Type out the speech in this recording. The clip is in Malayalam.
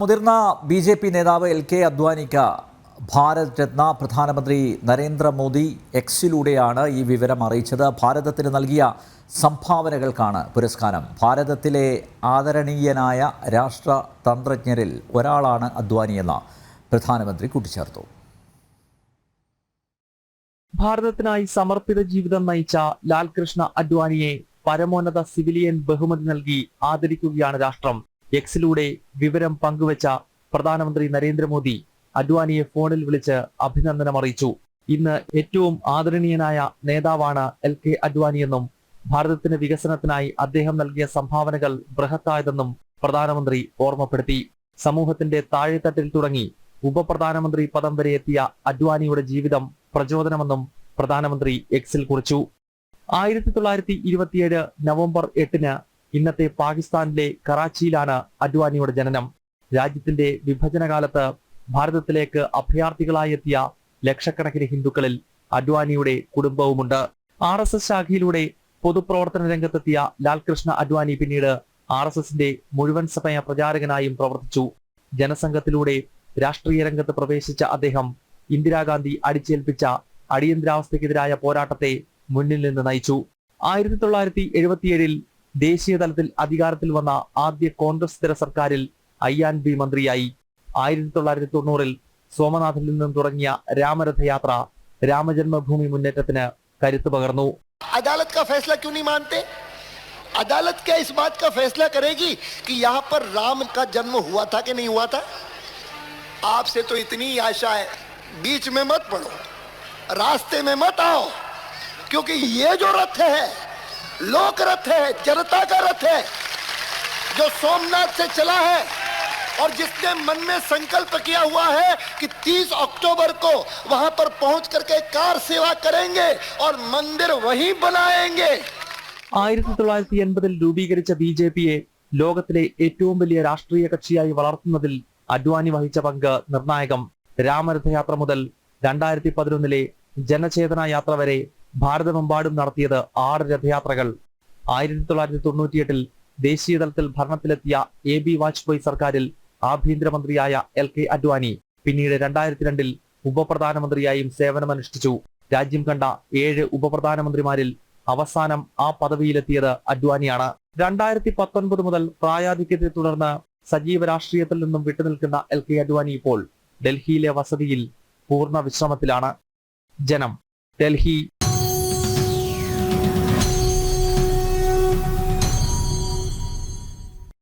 മുതിർന്ന ബി.ജെ.പി. നേതാവ് എൽ.കെ. അദ്വാനിക്ക് ഭാരത് രത്ന പ്രധാനമന്ത്രി നരേന്ദ്രമോദി എക്സിലൂടെയാണ് ഈ വിവരം അറിയിച്ചത്. ഭാരതത്തിന് നൽകിയ സംഭാവനകൾക്കാണ് പുരസ്കാരം. ഭാരതത്തിലെ ആദരണീയനായ രാഷ്ട്രതന്ത്രജ്ഞരിൽ ഒരാളാണ് അദ്വാനിയെന്ന് പ്രധാനമന്ത്രി കൂട്ടിച്ചേർത്തു. ഭാരതത്തിനായി സമർപ്പിത ജീവിതം നയിച്ച ലാൽകൃഷ്ണ അദ്വാനിയെ പരമോന്നത സിവിലിയൻ ബഹുമതി നൽകി ആദരിക്കുകയാണ് രാഷ്ട്രം. എക്സിലൂടെ വിവരം പങ്കുവച്ച പ്രധാനമന്ത്രി നരേന്ദ്രമോദി അദ്വാനിയെ ഫോണിൽ വിളിച്ച് അഭിനന്ദനം അറിയിച്ചു. ഇന്ന് ഏറ്റവും ആദരണീയനായ നേതാവാണ് എൽ.കെ. അദ്വാനിയെന്നും ഭാരതത്തിന്റെ വികസനത്തിനായി അദ്ദേഹം നൽകിയ സംഭാവനകൾ ബൃഹത്തായതെന്നും പ്രധാനമന്ത്രി ഓർമ്മപ്പെടുത്തി. സമൂഹത്തിന്റെ താഴെത്തട്ടിൽ തുടങ്ങി ഉപപ്രധാനമന്ത്രി പദം വരെ എത്തിയ അദ്വാനിയുടെ ജീവിതം പ്രചോദനമെന്നും പ്രധാനമന്ത്രി എക്സിൽ കുറിച്ചു. 1927 നവംബർ 8 ഇന്നത്തെ പാകിസ്ഥാനിലെ കറാച്ചിയിലാണ് അദ്വാനിയുടെ ജനനം. രാജ്യത്തിന്റെ വിഭജനകാലത്ത് ഭാരതത്തിലേക്ക് അഭയാർത്ഥികളായി എത്തിയ ലക്ഷക്കണക്കിന് ഹിന്ദുക്കളിൽ അദ്വാനിയുടെ കുടുംബവുമുണ്ട്. RSS ശാഖയിലൂടെ പൊതുപ്രവർത്തന രംഗത്തെത്തിയ ലാൽകൃഷ്ണ അദ്വാനി പിന്നീട് RSSന്റെ മുഴുവൻ സമയ പ്രചാരകനായും പ്രവർത്തിച്ചു. ജനസംഘത്തിലൂടെ രാഷ്ട്രീയ രംഗത്ത് പ്രവേശിച്ച അദ്ദേഹം ഇന്ദിരാഗാന്ധി അടിച്ചേൽപ്പിച്ച അടിയന്തരാവസ്ഥയ്ക്കെതിരായ പോരാട്ടത്തെ മുന്നിൽ നിന്ന് നയിച്ചു. 1977 ദേശീയ തലത്തിൽ അധികാരത്തിൽ വന്ന ആദ്യ കോൺഗ്രസ് ഇതര സർക്കാരിൽ IB മന്ത്രിയായി. 1990 സോമനാഥിൽ നിന്നും തുടങ്ങിയ രാമരഥയാത്ര രാമജന്മഭൂമി മുന്നേറ്റത്തിന് കരുത്തു പകർന്നു. अदालत का फैसला क्यों नहीं मानते? अदालत क्या इस बात का फैसला करेगी कि यहाँ पर राम का जन्म हुआ था कि नहीं हुआ था? आपसे तो इतनी आशा है, बीच में मत पड़ो, रास्ते में मत आओ, क्योंकि ये जो रथ है लोक रथ है, जनता का रथ है, जो सोमनाथ से चला है और जिसने मन में संकल्प किया हुआ है कि 30 अक्टूबर को वहां पर पहुंच करके कार सेवा करेंगे और मंदिर वहीं बनाएंगे. 1980 രൂപീകരിച്ച ബി.ജെ.പിയെ ലോകത്തിലെ ഏറ്റവും വലിയ രാഷ്ട്രീയ കക്ഷിയായി വളർത്തുന്നതിൽ അദ്വാനി വഹിച്ച പങ്ക് നിർണായകം. രാമരഥയാത്ര മുതൽ 2011 ജനചേതന യാത്ര വരെ ഭാരതമെമ്പാടും നടത്തിയത് 6 രഥയാത്രകൾ. 1998 ദേശീയ തലത്തിൽ ഭരണത്തിലെത്തിയ AB വാജ്പേയി സർക്കാരിൽ ആഭ്യന്തരമന്ത്രിയായ എൽ.കെ. അദ്വാനി പിന്നീട് 2002 ഉപപ്രധാനമന്ത്രിയായും സേവനമനുഷ്ഠിച്ചു. രാജ്യം കണ്ട 7 ഉപപ്രധാനമന്ത്രിമാരിൽ അവസാനം ആ പദവിയിലെത്തിയത് അദ്വാനിയാണ്. 2019 മുതൽ പ്രായാധിക്യത്തെ തുടർന്ന് സജീവ രാഷ്ട്രീയത്തിൽ നിന്നും വിട്ടുനിൽക്കുന്ന എൽ.കെ. അദ്വാനി ഇപ്പോൾ ഡൽഹിയിലെ വസതിയിൽ പൂർണ്ണ വിശ്രമത്തിലാണ്. ജനം, ഡൽഹി.